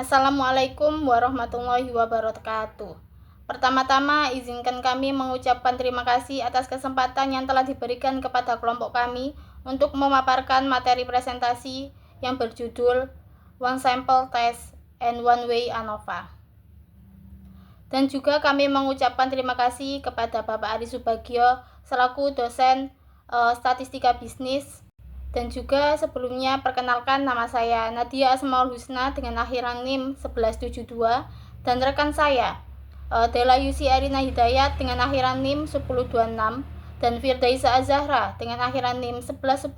Assalamualaikum warahmatullahi wabarakatuh. Pertama-tama, izinkan kami mengucapkan terima kasih atas kesempatan yang telah diberikan kepada kelompok kami untuk memaparkan materi presentasi yang berjudul One Sample Test and One Way ANOVA. Dan juga kami mengucapkan terima kasih kepada Bapak Ari Subagio selaku dosen statistika bisnis. Dan juga sebelumnya perkenalkan, nama saya Nadia Asmaul Husna dengan akhiran NIM 1172 dan rekan saya Dela Yusi Arina Hidayat dengan akhiran NIM 1026 dan Firdaisa Azahra dengan akhiran NIM 1110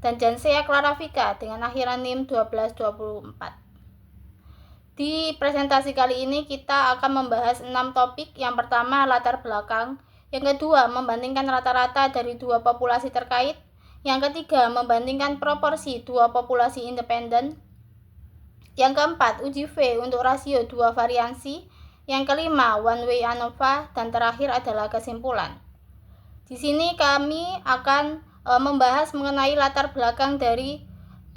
dan Jansea Klarafika dengan akhiran NIM 1224. Di presentasi kali ini kita akan membahas 6 topik. Yang pertama, latar belakang. Yang kedua, membandingkan rata-rata dari dua populasi terkait. Yang ketiga, membandingkan proporsi dua populasi independen. Yang keempat, uji V untuk rasio dua variansi. Yang kelima, one way ANOVA, dan terakhir adalah kesimpulan. Di sini kami akan membahas mengenai latar belakang dari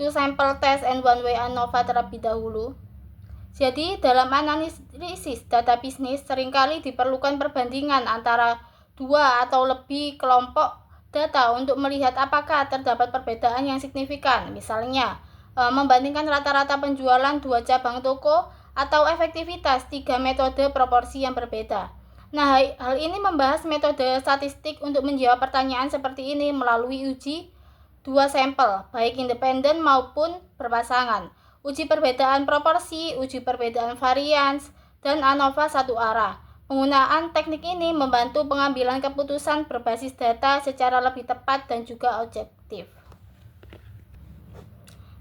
two sample test and one way ANOVA terlebih dahulu. Jadi, dalam analisis data bisnis seringkali diperlukan perbandingan antara dua atau lebih kelompok data untuk melihat apakah terdapat perbedaan yang signifikan. Misalnya, membandingkan rata-rata penjualan dua cabang toko atau efektivitas tiga metode proporsi yang berbeda. Nah, hal ini membahas metode statistik untuk menjawab pertanyaan seperti ini melalui uji dua sampel, baik independen maupun berpasangan, uji perbedaan proporsi, uji perbedaan varians, dan ANOVA satu arah. Penggunaan teknik ini membantu pengambilan keputusan berbasis data secara lebih tepat dan juga objektif.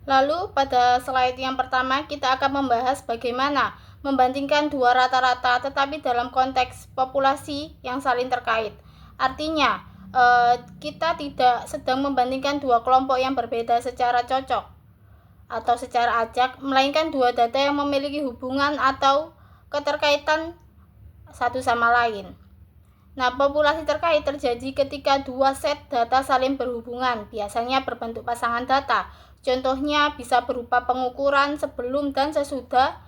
Lalu pada slide yang pertama kita akan membahas bagaimana membandingkan dua rata-rata tetapi dalam konteks populasi yang saling terkait. Artinya, kita tidak sedang membandingkan dua kelompok yang berbeda secara cocok atau secara acak, melainkan dua data yang memiliki hubungan atau keterkaitan satu sama lain. Nah, populasi terkait terjadi ketika dua set data saling berhubungan, biasanya berbentuk pasangan data. Contohnya bisa berupa pengukuran sebelum dan sesudah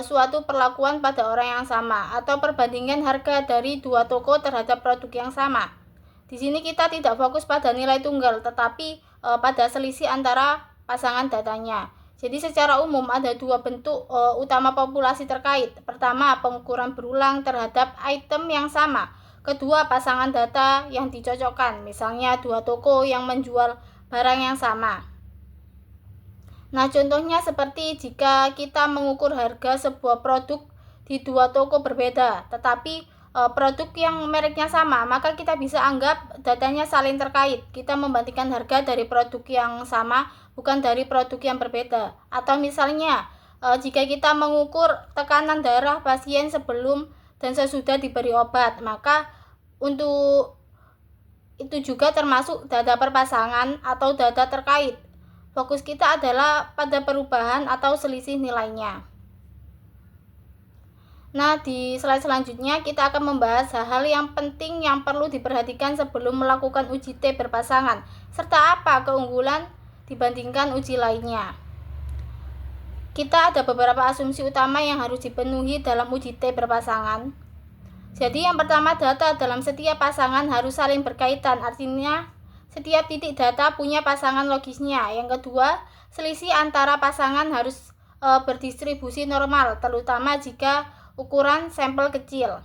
suatu perlakuan pada orang yang sama, atau perbandingan harga dari dua toko terhadap produk yang sama. Di sini kita tidak fokus pada nilai tunggal, tetapi pada selisih antara pasangan datanya. Jadi secara umum ada dua bentuk utama populasi terkait. Pertama, pengukuran berulang terhadap item yang sama. Kedua, pasangan data yang dicocokkan, misalnya dua toko yang menjual barang yang sama. Nah, contohnya seperti jika kita mengukur harga sebuah produk di dua toko berbeda, tetapi produk yang mereknya sama, maka kita bisa anggap datanya saling terkait. Kita membandingkan harga dari produk yang sama, bukan dari produk yang berbeda. Atau misalnya, jika kita mengukur tekanan darah pasien sebelum dan sesudah diberi obat, maka untuk itu juga termasuk data perpasangan atau data terkait. Fokus kita adalah pada perubahan atau selisih nilainya. Nah, di slide selanjutnya kita akan membahas hal-hal yang penting yang perlu diperhatikan sebelum melakukan uji T berpasangan, serta apa keunggulan dibandingkan uji lainnya. Kita ada beberapa asumsi utama yang harus dipenuhi dalam uji T berpasangan. Jadi yang pertama, data dalam setiap pasangan harus saling berkaitan, artinya setiap titik data punya pasangan logisnya. Yang kedua, selisih antara pasangan harus berdistribusi normal, terutama jika ukuran sampel kecil.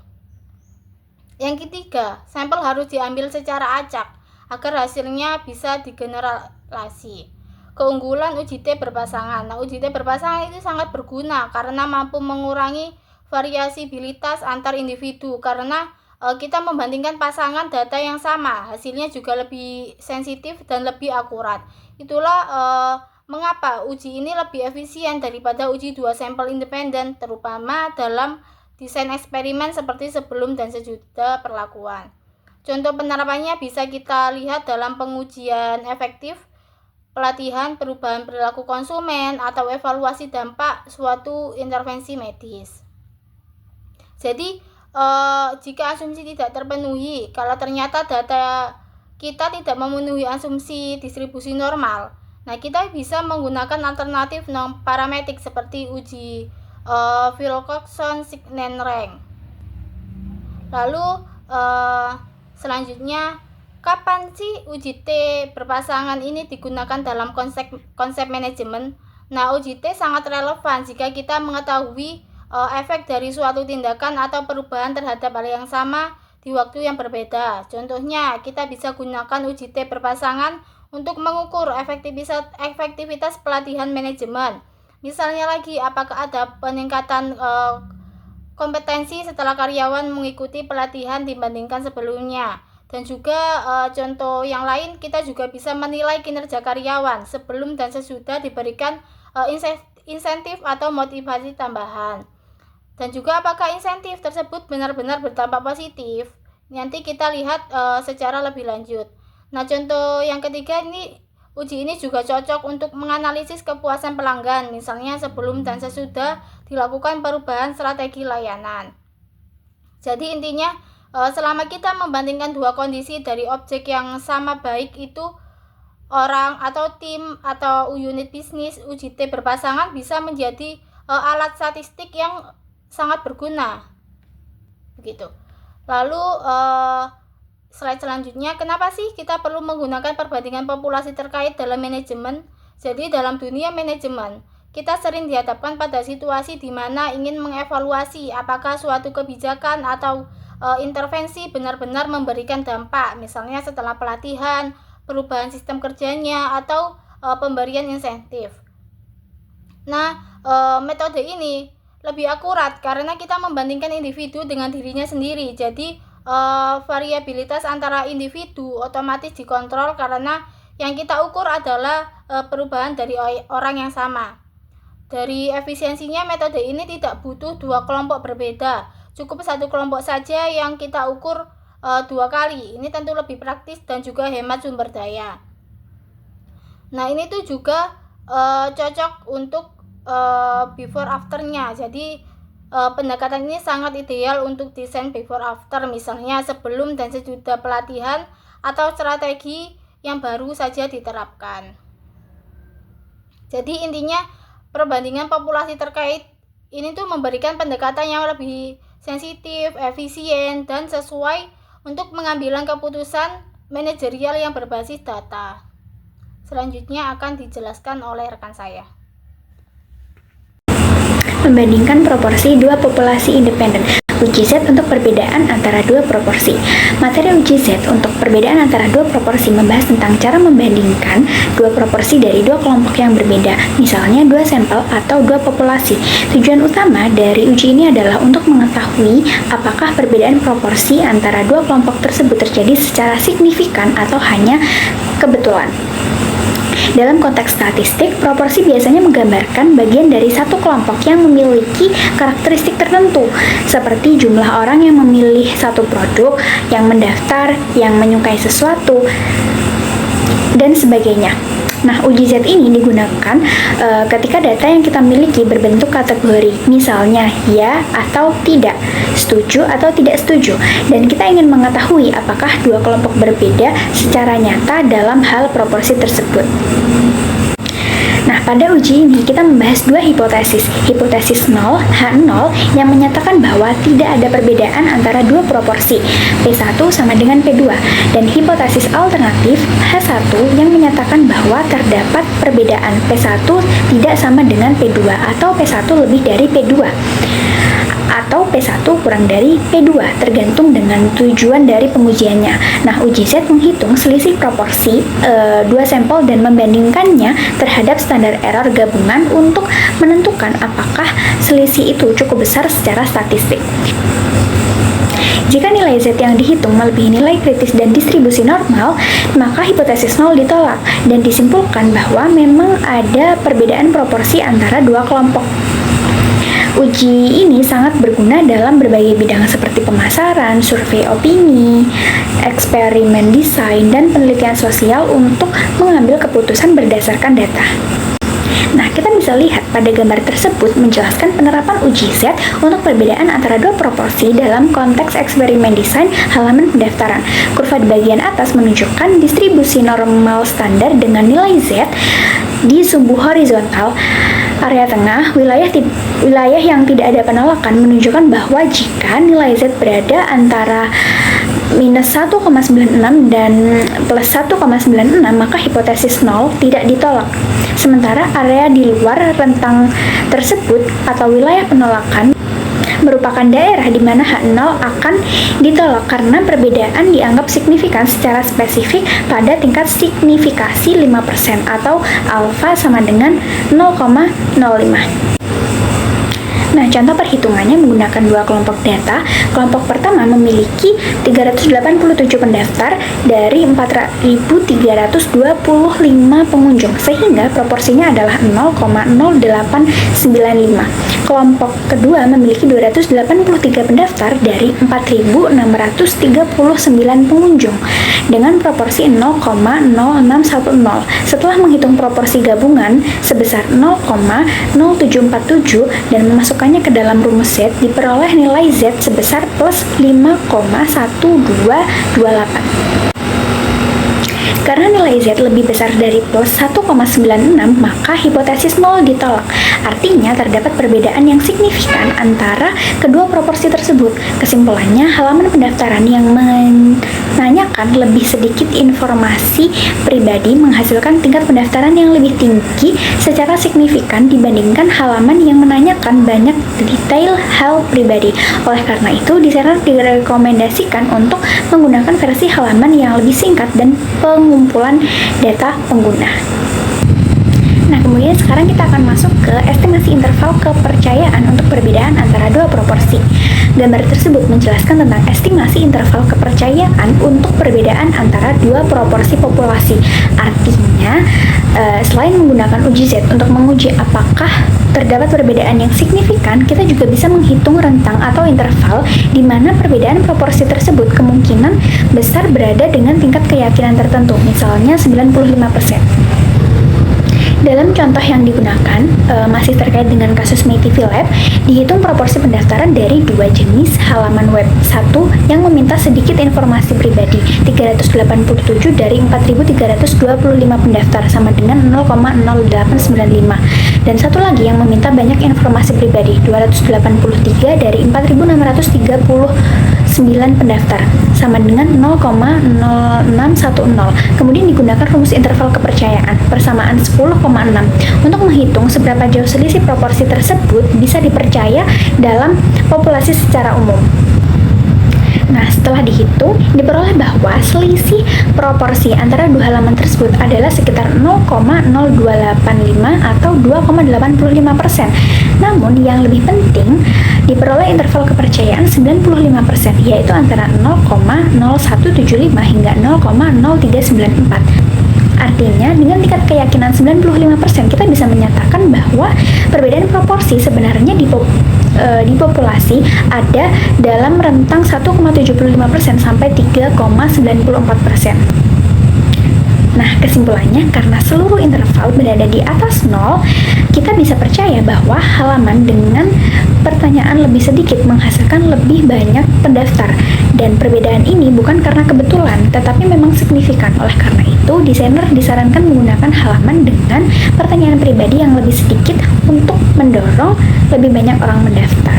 Yang ketiga, sampel harus diambil secara acak agar hasilnya bisa digeneralisasi. Keunggulan uji T berpasangan. Nah, uji T berpasangan itu sangat berguna karena mampu mengurangi variasibilitas antar individu, karena kita membandingkan pasangan data yang sama, hasilnya juga lebih sensitif dan lebih akurat. Itulah mengapa uji ini lebih efisien daripada uji dua sampel independen, terutama dalam desain eksperimen seperti sebelum dan sesudah perlakuan. Contoh penerapannya bisa kita lihat dalam pengujian efektif, pelatihan perubahan perilaku konsumen, atau evaluasi dampak suatu intervensi medis. Jadi, jika asumsi tidak terpenuhi, kalau ternyata data kita tidak memenuhi asumsi distribusi normal, Nah, kita bisa menggunakan alternatif non-parametik seperti uji Wilcoxon-Signen-Rank. Lalu selanjutnya, kapan sih uji T berpasangan ini digunakan dalam konsep manajemen? Nah, uji T sangat relevan jika kita mengetahui efek dari suatu tindakan atau perubahan terhadap hal yang sama di waktu yang berbeda. Contohnya, kita bisa gunakan uji T berpasangan untuk mengukur efektivitas pelatihan manajemen. Misalnya lagi, apakah ada peningkatan kompetensi setelah karyawan mengikuti pelatihan dibandingkan sebelumnya. Dan juga contoh yang lain, kita juga bisa menilai kinerja karyawan sebelum dan sesudah diberikan insentif atau motivasi tambahan. Dan juga apakah insentif tersebut benar-benar berdampak positif. Nanti kita lihat secara lebih lanjut. Nah, contoh yang ketiga uji ini juga cocok untuk menganalisis kepuasan pelanggan, misalnya sebelum dan sesudah dilakukan perubahan strategi layanan. Jadi intinya, selama kita membandingkan dua kondisi dari objek yang sama, baik itu orang atau tim atau unit bisnis, uji T berpasangan bisa menjadi alat statistik yang sangat berguna. Begitu. Lalu slide selanjutnya, kenapa sih kita perlu menggunakan perbandingan populasi terkait dalam manajemen? Jadi dalam dunia manajemen, kita sering dihadapkan pada situasi di mana ingin mengevaluasi apakah suatu kebijakan atau intervensi benar-benar memberikan dampak, misalnya setelah pelatihan, perubahan sistem kerjanya, atau pemberian insentif. Nah, metode ini lebih akurat karena kita membandingkan individu dengan dirinya sendiri. Jadi variabilitas antara individu otomatis dikontrol karena yang kita ukur adalah perubahan dari orang yang sama. Dari efisiensinya, metode ini tidak butuh dua kelompok berbeda, cukup satu kelompok saja yang kita ukur 2 kali. Ini tentu lebih praktis dan juga hemat sumber daya. Nah, ini tuh juga cocok untuk before afternya. Jadi pendekatan ini sangat ideal untuk desain before after, misalnya sebelum dan sesudah pelatihan atau strategi yang baru saja diterapkan. Jadi intinya, perbandingan populasi terkait ini tuh memberikan pendekatan yang lebih sensitif, efisien, dan sesuai untuk mengambil keputusan manajerial yang berbasis data. Selanjutnya akan dijelaskan oleh rekan saya. Membandingkan proporsi dua populasi independen. Uji Z untuk perbedaan antara dua proporsi. Materi uji Z untuk perbedaan antara dua proporsi membahas tentang cara membandingkan dua proporsi dari dua kelompok yang berbeda, misalnya dua sampel atau dua populasi. Tujuan utama dari uji ini adalah untuk mengetahui apakah perbedaan proporsi antara dua kelompok tersebut terjadi secara signifikan atau hanya kebetulan. Dalam konteks statistik, proporsi biasanya menggambarkan bagian dari satu kelompok yang memiliki karakteristik tertentu, seperti jumlah orang yang memilih satu produk, yang mendaftar, yang menyukai sesuatu, dan sebagainya. Nah, uji Z ini digunakan ketika data yang kita miliki berbentuk kategori, misalnya ya atau tidak, setuju atau tidak setuju, dan kita ingin mengetahui apakah dua kelompok berbeda secara nyata dalam hal proporsi tersebut. Nah, pada uji ini kita membahas dua hipotesis. Hipotesis 0, H0, yang menyatakan bahwa tidak ada perbedaan antara dua proporsi, P1 sama dengan P2, dan hipotesis alternatif H1 yang menyatakan bahwa terdapat perbedaan P1 tidak sama dengan P2 atau P1 lebih dari P2. Atau P1 kurang dari P2, tergantung dengan tujuan dari pengujiannya. Nah, uji Z menghitung selisih proporsi dua sampel dan membandingkannya terhadap standar error gabungan untuk menentukan apakah selisih itu cukup besar secara statistik. Jika nilai Z yang dihitung melebihi nilai kritis dan distribusi normal, maka hipotesis 0 ditolak dan disimpulkan bahwa memang ada perbedaan proporsi antara dua kelompok. Uji ini sangat berguna dalam berbagai bidang seperti pemasaran, survei opini, eksperimen desain, dan penelitian sosial untuk mengambil keputusan berdasarkan data. Nah, kita bisa lihat pada gambar tersebut menjelaskan penerapan uji Z untuk perbedaan antara dua proporsi dalam konteks eksperimen desain halaman pendaftaran. Kurva di bagian atas menunjukkan distribusi normal standar dengan nilai Z di sumbu horizontal. Area tengah, wilayah yang tidak ada penolakan menunjukkan bahwa jika nilai Z berada antara minus 1,96 dan plus 1,96, maka hipotesis 0 tidak ditolak. Sementara area di luar rentang tersebut atau wilayah penolakan merupakan daerah di mana H0 akan ditolak karena perbedaan dianggap signifikan secara spesifik pada tingkat signifikasi 5% atau alfa sama dengan 0,05. Nah, contoh perhitungannya menggunakan dua kelompok data. Kelompok pertama memiliki 387 pendaftar dari 4.325 pengunjung, sehingga proporsinya adalah 0,0895. Kelompok kedua memiliki 283 pendaftar dari 4.639 pengunjung, dengan proporsi 0,0610. Setelah menghitung proporsi gabungan sebesar 0,0747 dan memasukkannya ke dalam rumus Z, diperoleh nilai Z sebesar plus 5,1228. Karena nilai Z lebih besar dari plus 1,96, maka hipotesis 0 ditolak. Artinya terdapat perbedaan yang signifikan antara kedua proporsi tersebut. Kesimpulannya, halaman pendaftaran yang menanyakan lebih sedikit informasi pribadi menghasilkan tingkat pendaftaran yang lebih tinggi secara signifikan dibandingkan halaman yang menanyakan banyak detail hal pribadi. Oleh karena itu, desainer direkomendasikan untuk menggunakan versi halaman yang lebih singkat dan pengumpulan data pengguna. Nah, kemudian sekarang kita akan masuk ke estimasi interval kepercayaan untuk perbedaan antara dua proporsi. Gambar tersebut menjelaskan tentang estimasi interval kepercayaan untuk perbedaan antara dua proporsi populasi. Artinya, selain menggunakan uji Z untuk menguji apakah terdapat perbedaan yang signifikan, kita juga bisa menghitung rentang atau interval di mana perbedaan proporsi tersebut kemungkinan besar berada dengan tingkat keyakinan tertentu, misalnya 95%. Dalam contoh yang digunakan, masih terkait dengan kasus MyTV Lab, dihitung proporsi pendaftaran dari dua jenis halaman web. Satu yang meminta sedikit informasi pribadi, 387 dari 4.325 pendaftar sama dengan 0,0895. Dan satu lagi yang meminta banyak informasi pribadi, 283 dari 4.639 pendaftar sama dengan 0,0610. Kemudian digunakan rumus interval kepercayaan, persamaan 10,6 untuk menghitung seberapa jauh selisih proporsi tersebut bisa dipercaya dalam populasi secara umum. Nah, setelah dihitung, diperoleh bahwa selisih proporsi antara dua halaman tersebut adalah sekitar 0,0285 atau 2,85%. Namun, yang lebih penting, diperoleh interval kepercayaan 95%, yaitu antara 0,0175 hingga 0,0394. Artinya, dengan tingkat keyakinan 95%, kita bisa menyatakan bahwa perbedaan proporsi sebenarnya di populasi ada dalam rentang 1,75% sampai 3,94%. Nah, kesimpulannya, karena seluruh interval berada di atas 0, kita bisa percaya bahwa halaman dengan pertanyaan lebih sedikit menghasilkan lebih banyak pendaftar. Dan perbedaan ini bukan karena kebetulan, tetapi memang signifikan. Oleh karena itu, desainer disarankan menggunakan halaman dengan pertanyaan pribadi yang lebih sedikit untuk mendorong lebih banyak orang mendaftar.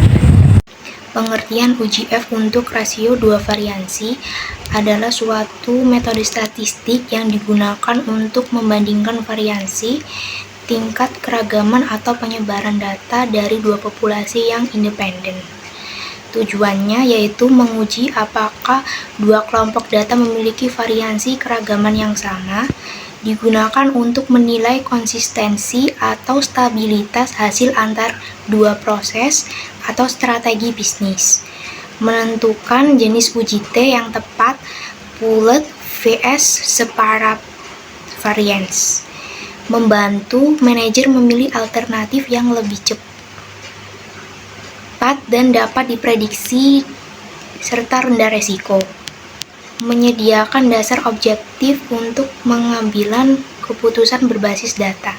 Pengertian uji F untuk rasio dua variansi adalah suatu metode statistik yang digunakan untuk membandingkan variansi, tingkat keragaman atau penyebaran data dari dua populasi yang independen. Tujuannya yaitu menguji apakah dua kelompok data memiliki variansi keragaman yang sama, digunakan untuk menilai konsistensi atau stabilitas hasil antar dua proses atau strategi bisnis, menentukan jenis uji T yang tepat, pooled vs separate variance, membantu manajer memilih alternatif yang lebih cepat dan dapat diprediksi serta rendah resiko, menyediakan dasar objektif untuk pengambilan keputusan berbasis data.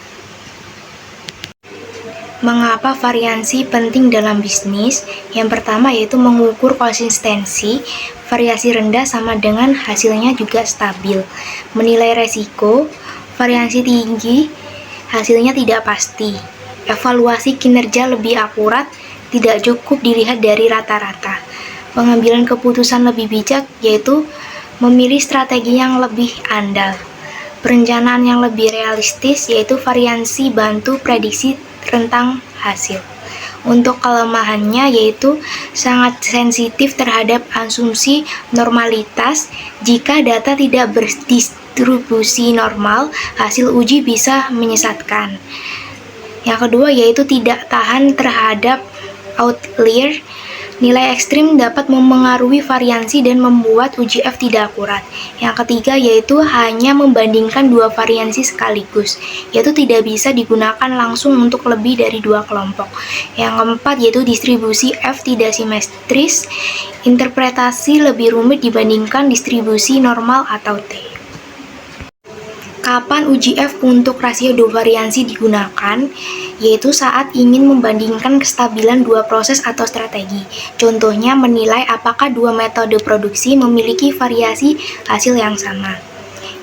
Mengapa variansi penting dalam bisnis? Yang pertama yaitu mengukur konsistensi, variasi rendah sama dengan hasilnya juga stabil. Menilai resiko, variasi tinggi, hasilnya tidak pasti. Evaluasi kinerja lebih akurat, tidak cukup dilihat dari rata-rata. Pengambilan keputusan lebih bijak yaitu memilih strategi yang lebih andal. Perencanaan yang lebih realistis yaitu variansi bantu prediksi rentang hasil. Untuk kelemahannya yaitu sangat sensitif terhadap asumsi normalitas. Jika data tidak berdistribusi normal, hasil uji bisa menyesatkan. Yang kedua yaitu tidak tahan terhadap outlier. Nilai ekstrim dapat memengaruhi variansi dan membuat UJF tidak akurat. Yang ketiga yaitu hanya membandingkan dua variansi sekaligus, yaitu tidak bisa digunakan langsung untuk lebih dari dua kelompok. Yang keempat yaitu distribusi F tidak simetris, interpretasi lebih rumit dibandingkan distribusi normal atau T. Kapan UJF untuk rasio dua variansi digunakan? Yaitu saat ingin membandingkan kestabilan dua proses atau strategi. Contohnya menilai apakah dua metode produksi memiliki variasi hasil yang sama.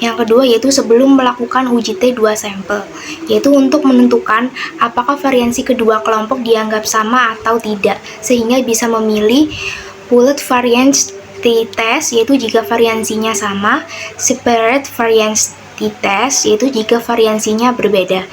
Yang kedua yaitu sebelum melakukan uji T2 sampel, yaitu untuk menentukan apakah variansi kedua kelompok dianggap sama atau tidak, sehingga bisa memilih pooled variance t-test, yaitu jika variansinya sama, separate variance t-test, yaitu jika variansinya berbeda.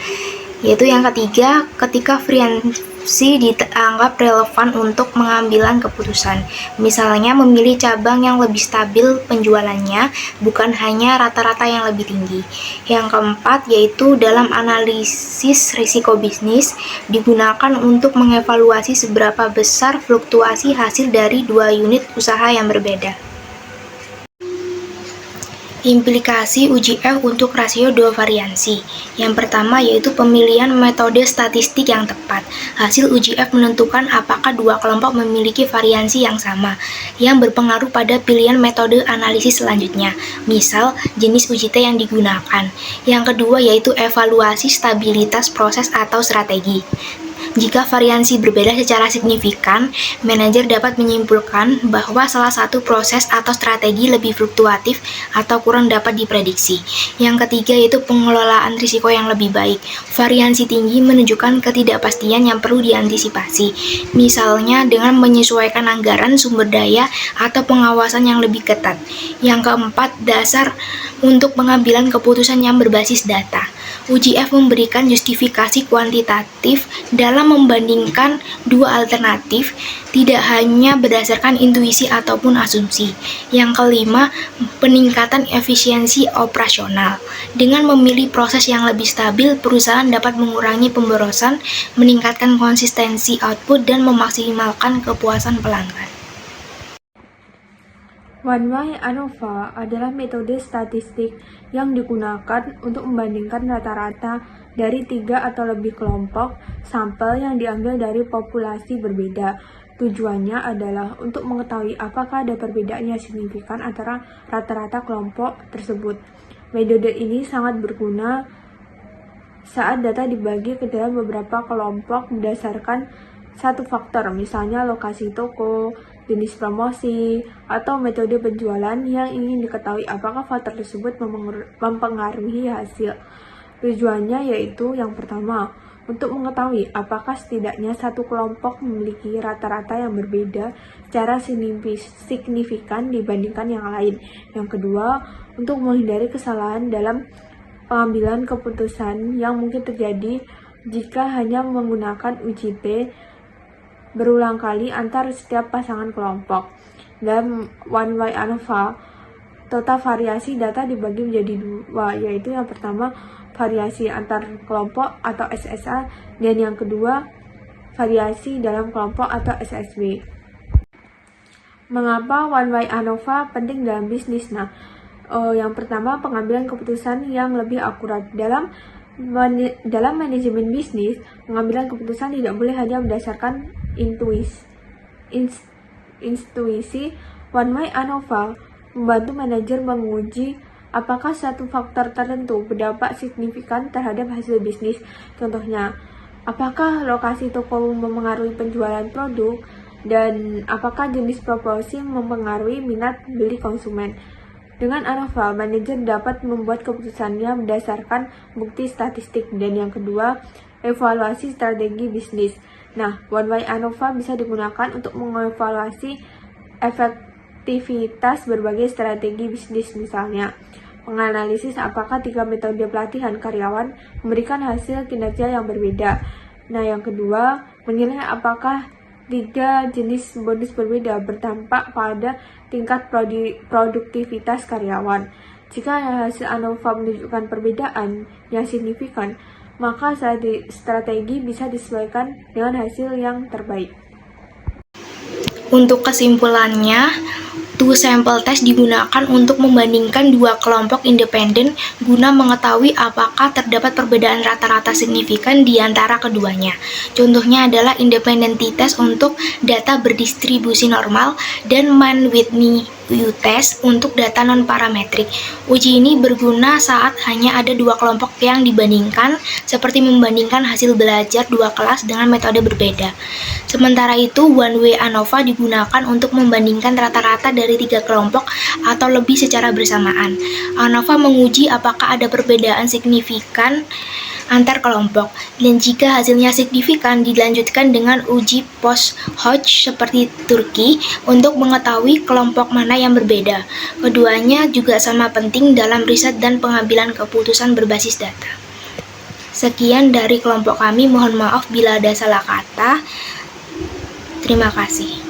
Yaitu yang ketiga, ketika variansi dianggap relevan untuk pengambilan keputusan. Misalnya memilih cabang yang lebih stabil penjualannya, bukan hanya rata-rata yang lebih tinggi. Yang keempat yaitu dalam analisis risiko bisnis, digunakan untuk mengevaluasi seberapa besar fluktuasi hasil dari dua unit usaha yang berbeda. Implikasi UJF untuk rasio dua variansi. Yang pertama yaitu pemilihan metode statistik yang tepat. Hasil UJF menentukan apakah dua kelompok memiliki variansi yang sama, yang berpengaruh pada pilihan metode analisis selanjutnya, misal jenis UJT yang digunakan. Yang kedua yaitu evaluasi stabilitas proses atau strategi. Jika variansi berbeda secara signifikan, manajer dapat menyimpulkan bahwa salah satu proses atau strategi lebih fluktuatif atau kurang dapat diprediksi. Yang ketiga yaitu pengelolaan risiko yang lebih baik. Variansi tinggi menunjukkan ketidakpastian yang perlu diantisipasi, misalnya dengan menyesuaikan anggaran, sumber daya, atau pengawasan yang lebih ketat. Yang keempat, dasar untuk pengambilan keputusan yang berbasis data. UJF memberikan justifikasi kuantitatif dalam membandingkan dua alternatif, tidak hanya berdasarkan intuisi ataupun asumsi. Yang kelima, peningkatan efisiensi operasional. Dengan memilih proses yang lebih stabil, perusahaan dapat mengurangi pemborosan, meningkatkan konsistensi output, dan memaksimalkan kepuasan pelanggan. One-way ANOVA adalah metode statistik yang digunakan untuk membandingkan rata-rata dari 3 atau lebih kelompok sampel yang diambil dari populasi berbeda. Tujuannya adalah untuk mengetahui apakah ada perbedaan yang signifikan antara rata-rata kelompok tersebut. Metode ini sangat berguna saat data dibagi ke dalam beberapa kelompok berdasarkan satu faktor, misalnya lokasi toko, jenis promosi, atau metode penjualan yang ingin diketahui apakah faktor tersebut mempengaruhi hasil. Tujuannya yaitu yang pertama, untuk mengetahui apakah setidaknya satu kelompok memiliki rata-rata yang berbeda secara signifikan dibandingkan yang lain. Yang kedua, untuk menghindari kesalahan dalam pengambilan keputusan yang mungkin terjadi jika hanya menggunakan UJT berulang kali antar setiap pasangan kelompok. Dalam one-way ANOVA, total variasi data dibagi menjadi dua, yaitu yang pertama variasi antar kelompok atau SSA, dan yang kedua variasi dalam kelompok atau SSB. Mengapa one-way ANOVA penting dalam bisnis? Yang pertama, pengambilan keputusan yang lebih akurat. Dalam manajemen bisnis, pengambilan keputusan tidak boleh hanya berdasarkan intuisi. One-way ANOVA membantu manajer menguji apakah satu faktor tertentu berdampak signifikan terhadap hasil bisnis. Contohnya, apakah lokasi toko mempengaruhi penjualan produk, dan apakah jenis proporsi mempengaruhi minat beli konsumen. Dengan ANOVA, manajer dapat membuat keputusannya berdasarkan bukti statistik. Dan yang kedua, evaluasi strategi bisnis. Nah, One Way ANOVA bisa digunakan untuk mengevaluasi efektivitas berbagai strategi bisnis, misalnya menganalisis apakah 3 metode pelatihan karyawan memberikan hasil kinerja yang berbeda. Nah, yang kedua, menilai apakah 3 jenis bonus berbeda berdampak pada tingkat produktivitas karyawan. Jika hasil ANOVA menunjukkan perbedaan yang signifikan, maka strategi bisa disesuaikan dengan hasil yang terbaik. Untuk kesimpulannya, two sample test digunakan untuk membandingkan dua kelompok independen guna mengetahui apakah terdapat perbedaan rata-rata signifikan di antara keduanya. Contohnya adalah independent test untuk data berdistribusi normal dan Mann-Whitney test untuk data non-parametrik. Uji ini berguna saat hanya ada dua kelompok yang dibandingkan, seperti membandingkan hasil belajar dua kelas dengan metode berbeda. Sementara itu, One Way ANOVA digunakan untuk membandingkan rata-rata dari 3 kelompok atau lebih secara bersamaan. ANOVA menguji apakah ada perbedaan signifikan antar kelompok, dan jika hasilnya signifikan dilanjutkan dengan uji post-hoc seperti Turki untuk mengetahui kelompok mana yang berbeda. Keduanya juga sama penting dalam riset dan pengambilan keputusan berbasis data. Sekian dari kelompok kami, mohon maaf bila ada salah kata. Terima kasih.